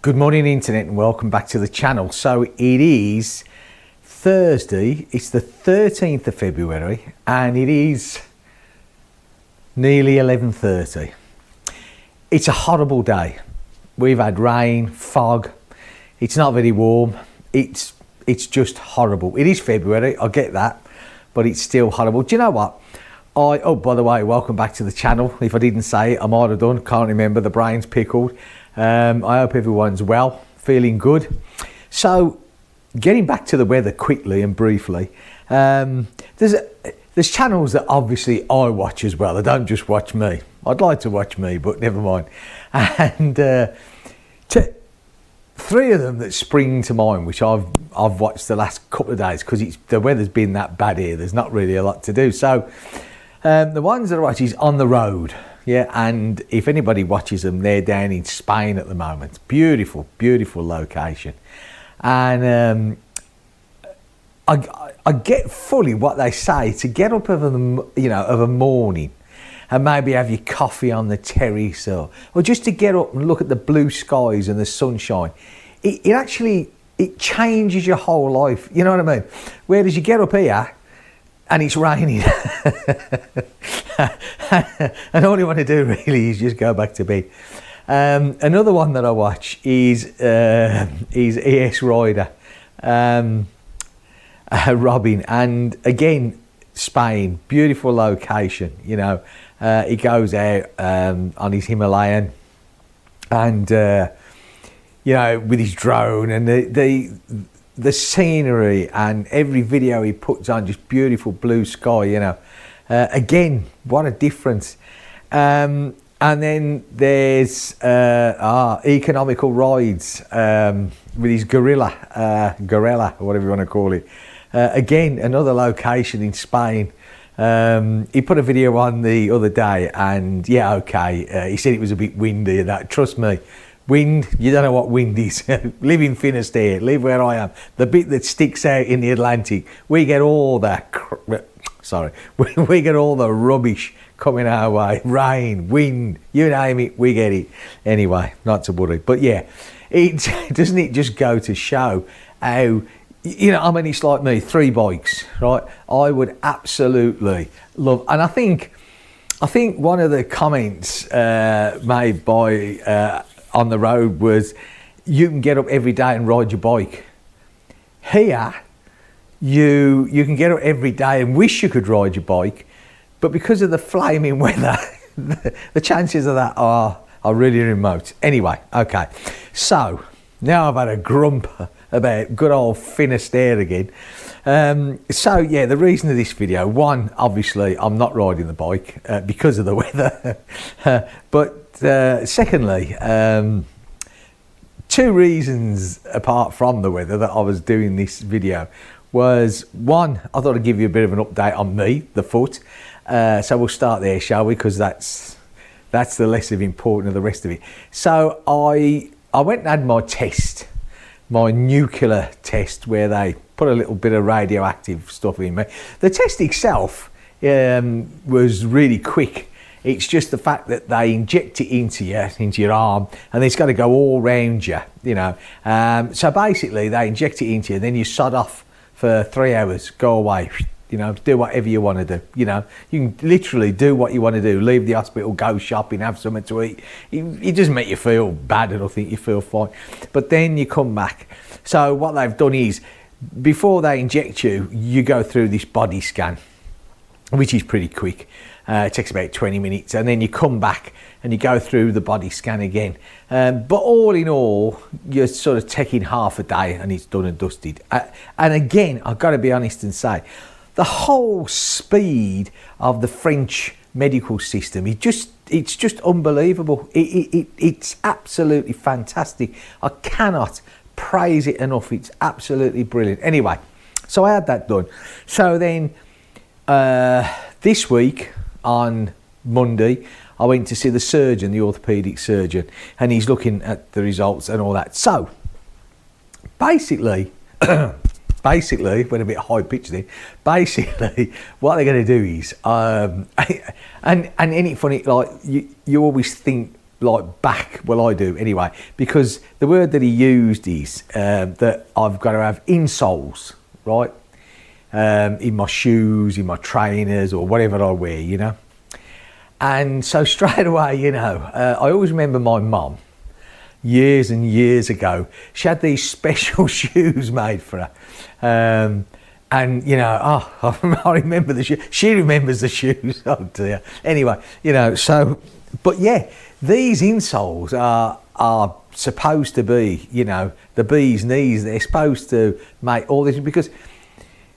Good morning internet and welcome back to the channel. So it is Thursday, it's the 13th of February and it is nearly 11:30. It's a horrible day. We've had rain, fog, it's not very warm, it's just horrible. It is February, I get that, but it's still horrible. Do you know what? Oh, by the way, welcome back to the channel. If I didn't say it, I might have done, can't remember, the brain's pickled. I hope everyone's well, feeling good. So, getting back to the weather quickly and briefly, there's channels that obviously I watch as well. I don't just watch me. I'd like to watch me, but never mind. And three of them that spring to mind, which I've watched the last couple of days because the weather's been that bad here. There's not really a lot to do. So, the ones that I watch is On the Road. Yeah, and if anybody watches them, they're down in Spain at the moment. Beautiful, beautiful location. And I get fully what they say, to get up of a morning and maybe have your coffee on the terrace or just to get up and look at the blue skies and the sunshine. It actually changes your whole life. You know what I mean? Whereas you get up here and it's raining and all you want to do really is just go back to bed. Another one that I watch is ES Rider, Robin, and again Spain, beautiful location. You know, he goes out on his Himalayan and you know, with his drone and the scenery and every video he puts on, just beautiful blue sky, you know. Again, what a difference. And then there's economical rides with his gorilla, or whatever you want to call it. Again, another location in Spain. He put a video on the other day and yeah, okay, he said it was a bit windy and that. Trust me, wind, you don't know what wind is. Live in Finisterre, live where I am. The bit that sticks out in the Atlantic, we get all that, we get all the rubbish coming our way. Rain, wind, you name it, we get it. Anyway, not to worry. But yeah, doesn't it just go to show how, you know, I mean, it's like me, 3 bikes, right? I would absolutely love, and I think one of the comments made by On the Road was, you can get up every day and ride your bike. Here, you can get up every day and wish you could ride your bike, but because of the flaming weather, the chances of that are really remote. Anyway, okay, so now I've had a grump about good old Finisterre again. So yeah, the reason of this video, one, obviously I'm not riding the bike because of the weather, but secondly, 2 reasons apart from the weather that I was doing this video was, one, I thought I'd give you a bit of an update on me, the foot. So we'll start there, shall we? Because that's the less of important of the rest of it. So I went and had my test, my nuclear test, where they put a little bit of radioactive stuff in me. The test itself was really quick. It's just the fact that they inject it into your arm, and it's got to go all round you, you know. So basically, they inject it into you, then you sod off for 3 hours, go away, you know, do whatever you want to do. You know, you can literally do what you want to do. Leave the hospital, go shopping, have something to eat. It doesn't make you feel bad, and I think you feel fine. But then you come back. So what they've done is, before they inject you, you go through this body scan, which is pretty quick. It takes about 20 minutes, and then you come back and you go through the body scan again. But all in all, you're sort of taking half a day and it's done and dusted. And again, I've got to be honest and say, the whole speed of the French medical system, it's just unbelievable. It's absolutely fantastic. I cannot praise it enough. It's absolutely brilliant. Anyway, so I had that done. So then this week on Monday, I went to see the surgeon, the orthopaedic surgeon, and he's looking at the results and all that. So basically, went a bit high pitched there. Basically, what they're going to do is, and ain't it funny? Like you always think like back. Well, I do anyway, because the word that he used is that I've got to have insoles, right, in my shoes, in my trainers, or whatever I wear, you know. And so straight away, you know, I always remember my mum, years and years ago, she had these special shoes made for her. And, you know, I remember the shoes. She remembers the shoes. Oh, dear. Anyway, you know, so, but yeah, these insoles are supposed to be, you know, the bee's knees. They're supposed to make all this, because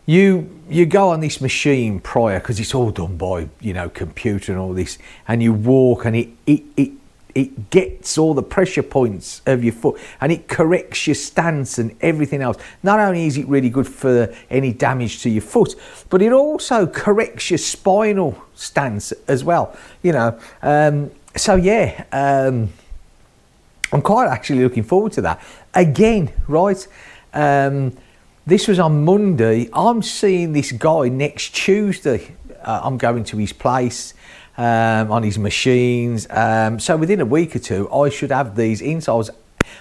you go on this machine prior, because it's all done by, you know, computer and all this, and you walk, and it gets all the pressure points of your foot, and it corrects your stance and everything else. Not only is it really good for any damage to your foot, but it also corrects your spinal stance as well, you know. So yeah, I'm quite actually looking forward to that. Again, right, this was on Monday. I'm seeing this guy next Tuesday. I'm going to his place, on his machines. So within a week or two, I should have these insoles.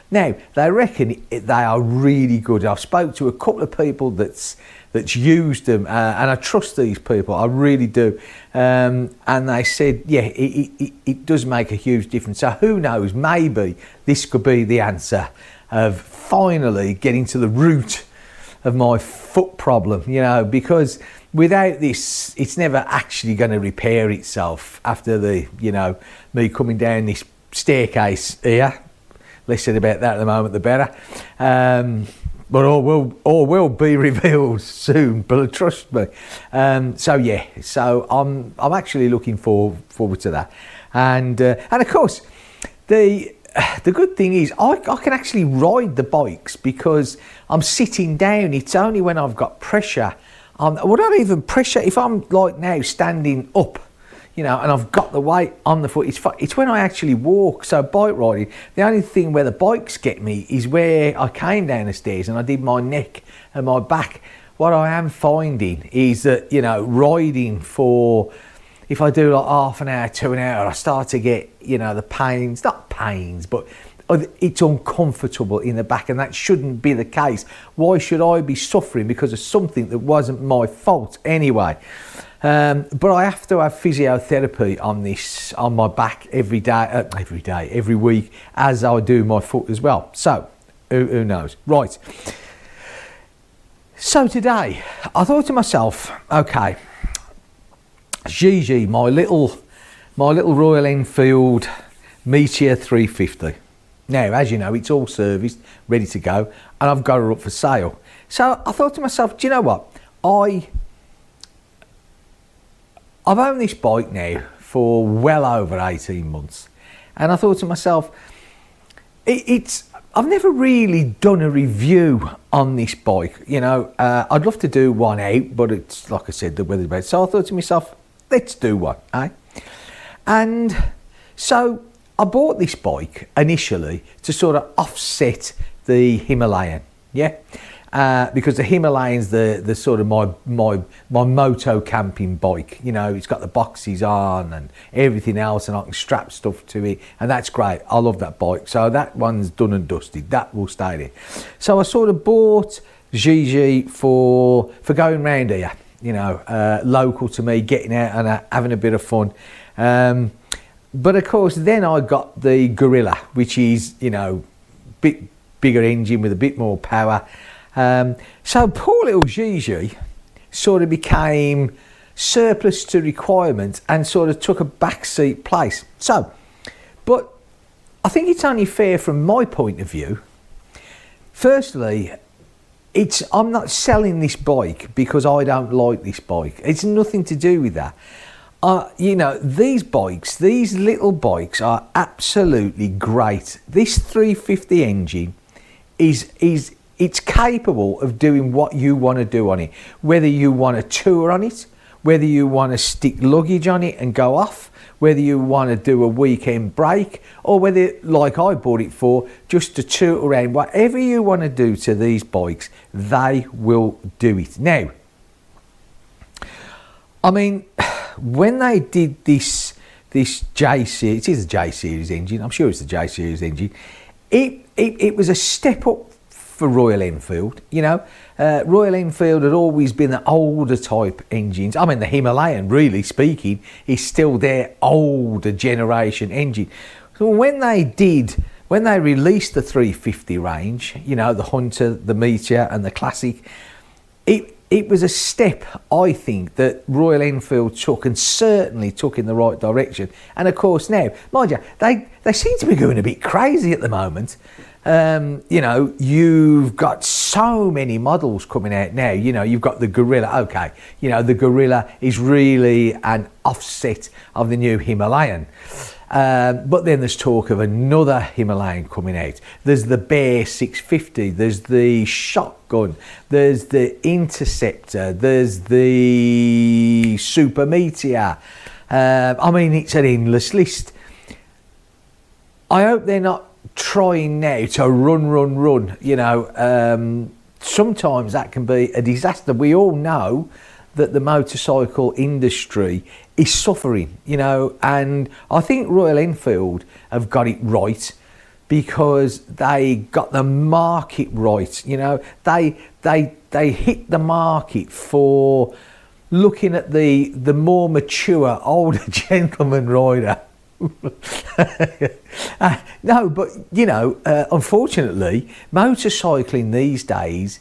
Now, they reckon they are really good. I've spoke to a couple of people that's used them, and I trust these people, I really do. And they said, yeah, it does make a huge difference. So who knows, maybe this could be the answer of finally getting to the root of my foot problem, you know, because without this, it's never actually going to repair itself after you know, me coming down this staircase here. Less said about that at the moment, the better. But all will be revealed soon, but trust me. So yeah, so I'm actually looking forward to that, and of course, the good thing is I can actually ride the bikes because I'm sitting down. It's only when I've got pressure. Well, not even pressure. If I'm like now standing up, you know, and I've got the weight on the foot, it's when I actually walk. So bike riding, the only thing where the bikes get me is where I came down the stairs and I did my neck and my back. What I am finding is that, you know, riding for, if I do like half an hour to an hour, I start to get, you know, the pains, not pains, but it's uncomfortable in the back, and that shouldn't be the case. Why should I be suffering because of something that wasn't my fault anyway? But I have to have physiotherapy on my back every week, as I do my foot as well. So who knows? Right. So today I thought to myself, okay, Gigi, my little Royal Enfield Meteor 350. Now, as you know, it's all serviced, ready to go, and I've got her up for sale. So I thought to myself, do you know what? I've owned this bike now for well over 18 months. And I thought to myself, I've never really done a review on this bike. You know, I'd love to do one out, but it's, like I said, the weather's bad. So I thought to myself, let's do one, eh? And so I bought this bike initially to sort of offset the Himalayan, yeah? Because the Himalayan's the sort of my moto camping bike. You know, it's got the boxes on and everything else, and I can strap stuff to it, and that's great. I love that bike. So that one's done and dusted. That will stay there. So I sort of bought Gigi for going round here, you know, local to me, getting out and having a bit of fun. But of course, then I got the Gorilla, which is, you know, bit bigger engine with a bit more power. So poor little Gigi sort of became surplus to requirement and sort of took a backseat place. So, but I think it's only fair from my point of view. Firstly, I'm not selling this bike because I don't like this bike. It's nothing to do with that. You know, these little bikes are absolutely great. This 350 engine it's capable of doing what you want to do on it. Whether you want to tour on it, whether you want to stick luggage on it and go off, whether you want to do a weekend break, or whether, like I bought it for, just to tour around. Whatever you want to do to these bikes, they will do it. Now, I mean, when they did this this J series. It is a J series engine. I'm sure it's the J series engine. It was a step up for Royal Enfield. Royal Enfield had always been the older type engines. I mean, the Himalayan, really speaking, is still their older generation engine. So when they released the 350 range, the Hunter, the Meteor and the Classic, it was a step, I think, that Royal Enfield took, and certainly took in the right direction. And of course now, mind you, they seem to be going a bit crazy at the moment. You've got so many models coming out now. You've got the Gorilla. Okay, the Gorilla is really an offset of the new Himalayan. But then there's talk of another Himalayan coming out. There's the Bear 650, there's the Shotgun, there's the Interceptor, there's the Super Meteor. It's an endless list. I hope they're not trying now to run. Sometimes that can be a disaster. We all know that the motorcycle industry is suffering, and I think Royal Enfield have got it right, because they got the market right. They hit the market for looking at the more mature older gentleman rider. No, but unfortunately, motorcycling these days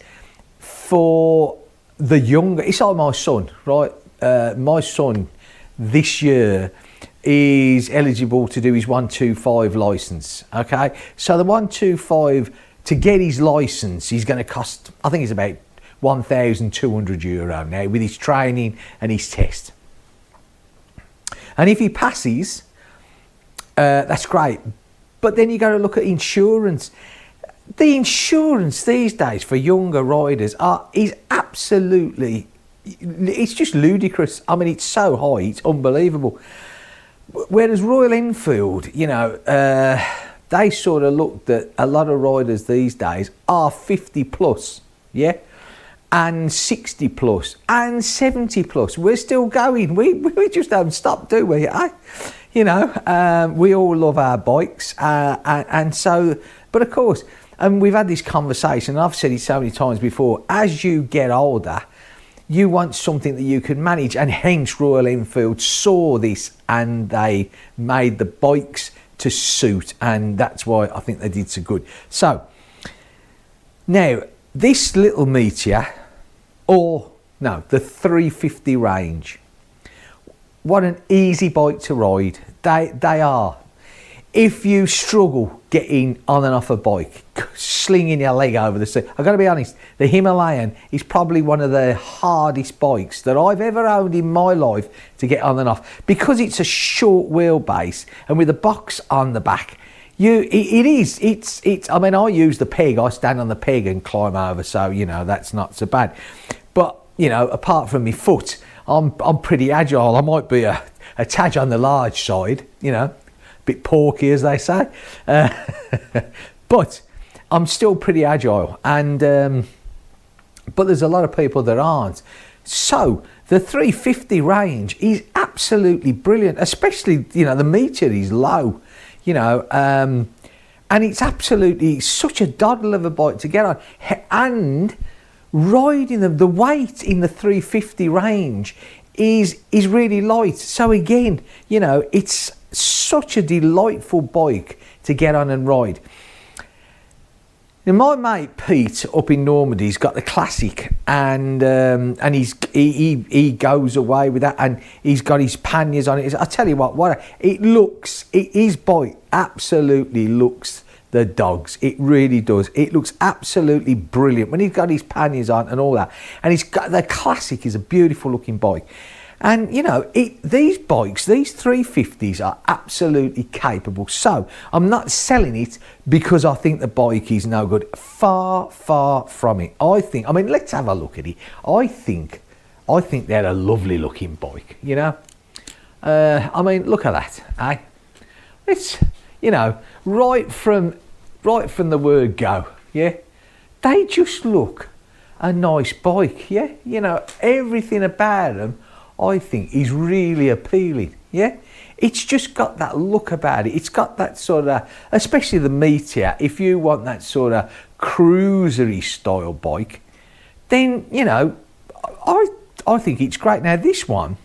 for the younger, it's like my son, right? My son this year is eligible to do his 125 license. Okay, so the 125, to get his license, he's going to cost, I think it's about €1,200 now, with his training and his test. And if he passes, that's great. But then you got to look at insurance. The insurance these days for younger riders is absolutely, it's just ludicrous. I mean, it's so high, it's unbelievable. Whereas Royal Enfield, they sort of looked at a lot of riders these days are 50 plus, yeah, and 60 plus and 70 plus. We're still going. We just don't stop, do we? We all love our bikes, and so, but of course, and we've had this conversation, and I've said it so many times before, as you get older, you want something that you can manage, and hence Royal Enfield saw this and they made the bikes to suit, and that's why I think they did so good. So, now, this little Meteor, the 350 range, what an easy bike to ride. They are. If you struggle getting on and off a bike, slinging your leg over the seat, I've got to be honest, the Himalayan is probably one of the hardest bikes that I've ever owned in my life to get on and off, because it's a short wheelbase and with a box on the back. It's. I mean, I use the peg. I stand on the peg and climb over, so that's not so bad. But apart from my foot, I'm pretty agile. I might be a tad on the large side, bit porky, as they say, but I'm still pretty agile, and but there's a lot of people that aren't. So the 350 range is absolutely brilliant, especially the Meteor is low, and it's absolutely such a doddle of a bike to get on, and riding the weight in the 350 range is really light. So again, it's such a delightful bike to get on and ride. Now, my mate Pete up in Normandy's got the Classic, and he goes away with that, and he's got his panniers on it. I tell you what his bike absolutely looks the dogs. It really does. It looks absolutely brilliant when he's got his panniers on and all that. And he's got the Classic is a beautiful looking bike. And these bikes, these 350s are absolutely capable. So I'm not selling it because I think the bike is no good. Far, far from it. Let's have a look at it. I think they're a lovely looking bike, look at that, eh? It's, right from the word go, yeah? They just look a nice bike, yeah? Everything about them I think is really appealing. Yeah, it's just got that look about it. It's got that sort of, especially the Meteor. If you want that sort of cruisery style bike, then you know, I think it's great. Now this one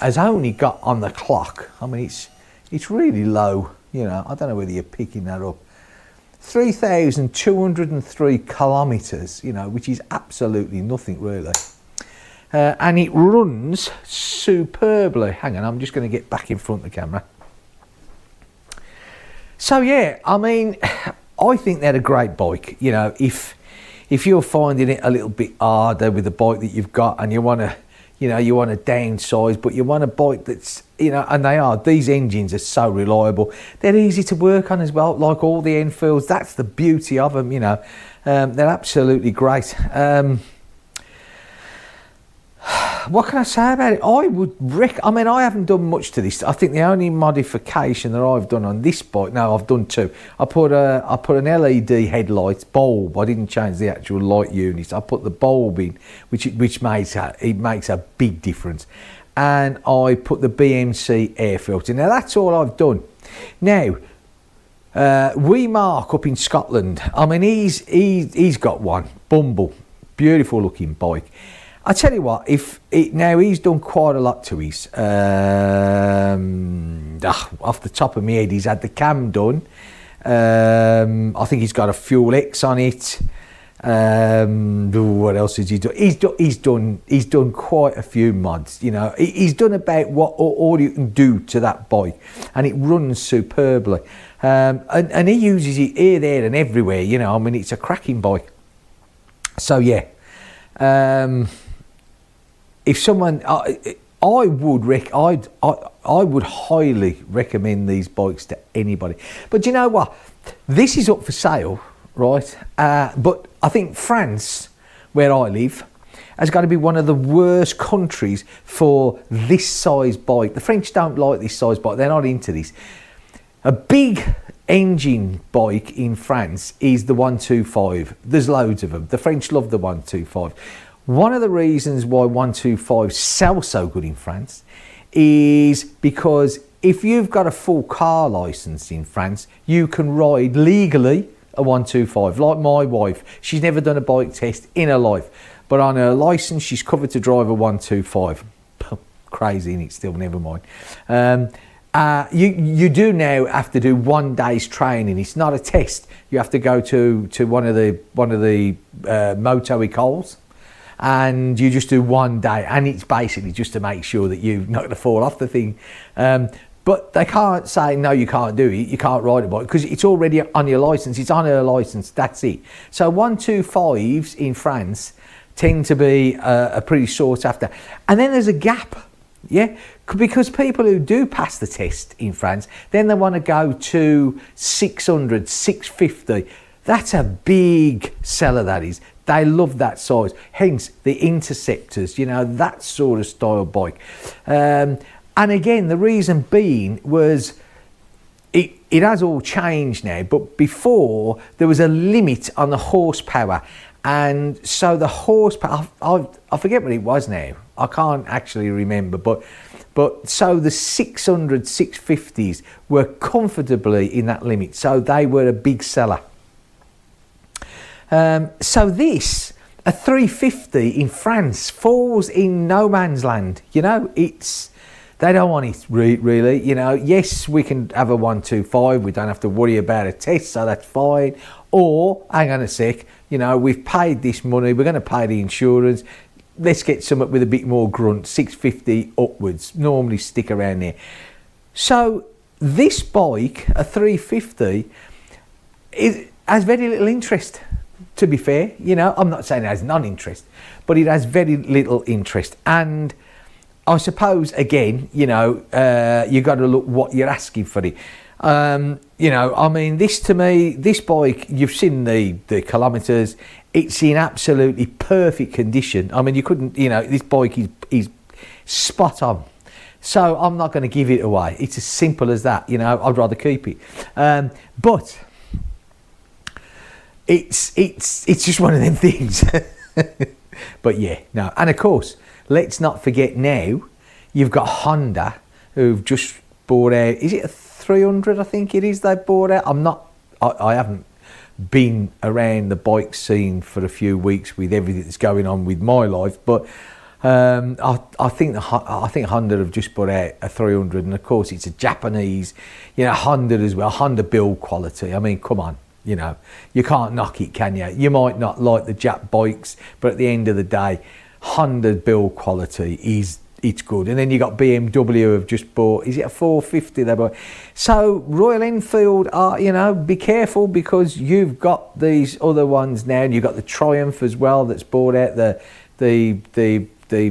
has only got on the clock. I mean, it's really low. You know, I don't know whether you're picking that up. 3,203 kilometres, you know, which is absolutely nothing really. And it runs superbly. Hang on, I'm just going to get back in front of the camera. So yeah, I mean, I think they're a great bike. You know, if you're finding it a little bit harder with the bike that you've got, and you want to, you know, you want to downsize, but you want a bike that's, you know, and these engines are so reliable. They're easy to work on as well, like all the Enfields. That's the beauty of them, you know. They're absolutely great. What can I say about it? I mean, I haven't done much to this. I think the only modification that I've done on this bike, no, I've done two. I put an LED headlight bulb. I didn't change the actual light unit. I put the bulb in, which makes a big difference. And I put the BMC air filter. Now that's all I've done. Now, Wee Mark up in Scotland. I mean, he's got one. Bumble, beautiful looking bike. I tell you what, now he's done quite a lot to his. Off the top of my head, he's had the cam done. I think he's got a Fuel X on it. What else has he done? He's done quite a few mods. You know, he's done about what all you can do to that bike, and it runs superbly. And he uses it here, there, and everywhere. You know, I mean, it's a cracking bike. So yeah. If someone, I would highly recommend these bikes to anybody. But you know what? This is up for sale, right? But I think France, where I live, has got to be one of the worst countries for this size bike. The French don't like this size bike. They're not into this. A big engine bike in France is the 125. There's loads of them. The French love the 125. One of the reasons why 125 sell so good in France is because if you've got a full car licence in France, you can ride legally a 125. Like my wife, she's never done a bike test in her life, but on her licence, she's covered to drive a 125. Crazy, and it's still, never mind. You do now have to do 1 day's training. It's not a test. You have to go to one of the moto écoles. And you just do 1 day, and it's basically just to make sure that you're not going to fall off the thing. But they can't say, no, you can't do it, you can't ride a bike, because it's already on your licence, it's on her licence, that's it. So 125s in France tend to be a pretty sought after. And then there's a gap, yeah? Because people who do pass the test in France, then they want to go to 600, 650. That's a big seller, that is. They love that size, hence the Interceptors, you know, that sort of style bike. And again, the reason being was it has all changed now, but before there was a limit on the horsepower. And so the horsepower, I forget what it was now, I can't actually remember, but so the 600, 650s were comfortably in that limit, so they were a big seller. So this, a 350 in France, falls in no man's land. You know, they don't want it really. You know, yes, we can have a 125. We don't have to worry about a test, so that's fine. Or, hang on a sec, you know, we've paid this money. We're going to pay the insurance. Let's get something with a bit more grunt, 650 upwards. Normally stick around there. So this bike, a 350, has very little interest. To be fair, you know, I'm not saying it has non-interest, but it has very little interest. And I suppose, again, you know, you got to look what you're asking for it. You know, I mean, to me, this bike, you've seen the kilometres, it's in absolutely perfect condition. I mean, you couldn't, you know, this bike is spot on. So I'm not going to give it away. It's as simple as that, you know, I'd rather keep it. But it's just one of them things. But yeah, no. And of course, let's not forget now, you've got Honda, who've just bought out, is it a 300, I think it is, they've bought out? I haven't been around the bike scene for a few weeks with everything that's going on with my life, but I think Honda have just put out a 300, and of course it's a Japanese, Honda as well. Honda build quality. I mean, come on, you can't knock it, can you? You might not like the Jap bikes, but at the end of the day, Honda build quality it's good. And then you got BMW who have just bought, is it a 450 they bought? So Royal Enfield are, be careful, because you've got these other ones now, and you've got the Triumph as well that's bought out the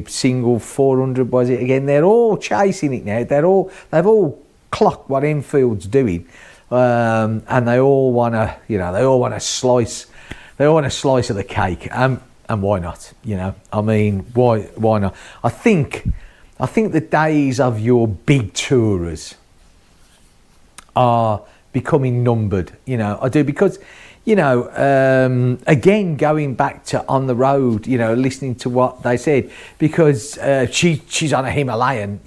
single 400, was it again? They're all chasing it now. They've all clocked what Enfield's doing, and they all want a slice of the cake. And why not? I mean, why not? I think the days of your big tourers are becoming numbered. I do, because again, going back to on the road, listening to what they said, because she's on a Himalayan,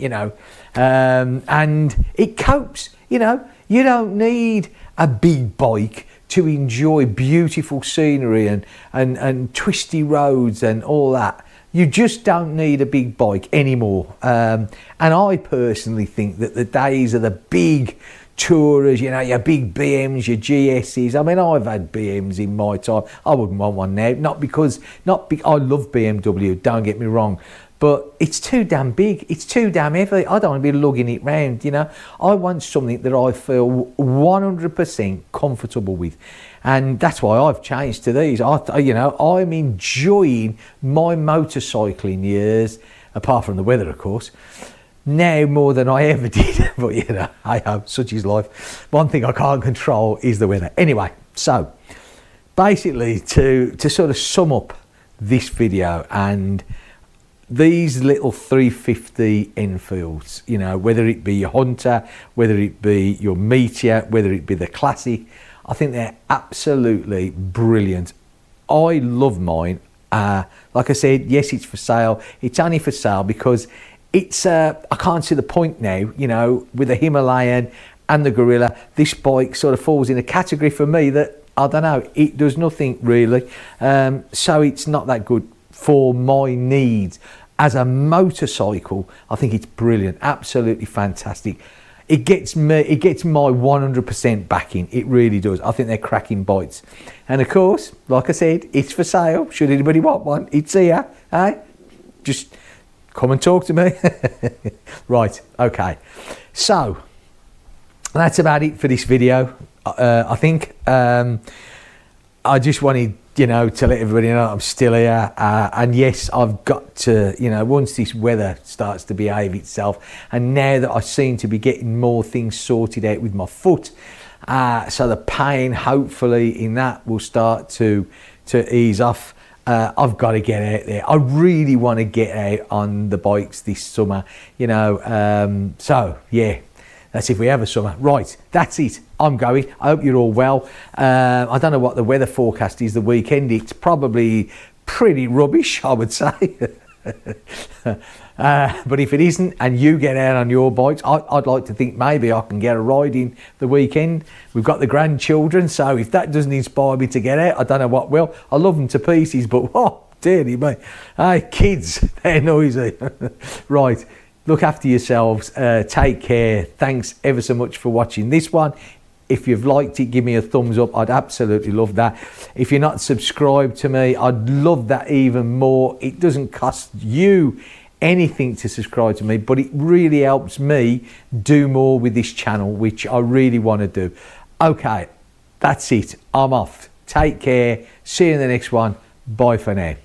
and it copes. You don't need a big bike to enjoy beautiful scenery and twisty roads and all that. You just don't need a big bike anymore. And I personally think that the days of the big tourers, your big BMs, your GSs. I mean, I've had BMs in my time. I wouldn't want one now. Not because I love BMW, don't get me wrong, but it's too damn big. It's too damn heavy. I don't want to be lugging it round, I want something that I feel 100% comfortable with. And that's why I've changed to these. I'm enjoying my motorcycling years, apart from the weather, of course, now more than I ever did. But, I hope such is life. One thing I can't control is the weather. Anyway, so basically to sort of sum up this video and these little 350 Enfields, whether it be your Hunter, whether it be your Meteor, whether it be the Classic, I think they're absolutely brilliant. I love mine. Like I said, yes, it's for sale. It's only for sale because it's, I can't see the point now, with the Himalayan and the Gorilla. This bike sort of falls in a category for me that, I don't know, it does nothing really. So it's not that good for my needs. As a motorcycle, I think it's brilliant, absolutely fantastic. It gets my 100% backing. It really does. I think they're cracking bikes. And of course, like I said, it's for sale. Should anybody want one, it's here. Just come and talk to me. Right, okay. So that's about it for this video. I think I just wanted to let everybody know I'm still here, and yes, I've got to, once this weather starts to behave itself, and now that I seem to be getting more things sorted out with my foot, so the pain hopefully in that will start to ease off. I've got to get out there. I really want to get out on the bikes this summer, so yeah, that's if we have a summer. Right, that's it. I'm going. I hope you're all well. I don't know what the weather forecast is the weekend. It's probably pretty rubbish, I would say. But if it isn't, and you get out on your bikes, I'd like to think maybe I can get a ride in the weekend. We've got the grandchildren, so if that doesn't inspire me to get out, I don't know what will. I love them to pieces, but dearie me. Hey, kids, they're noisy. Right. Look after yourselves, take care. Thanks ever so much for watching this one. If you've liked it, give me a thumbs up. I'd absolutely love that. If you're not subscribed to me, I'd love that even more. It doesn't cost you anything to subscribe to me, but it really helps me do more with this channel, which I really want to do. Okay, that's it. I'm off. Take care. See you in the next one. Bye for now.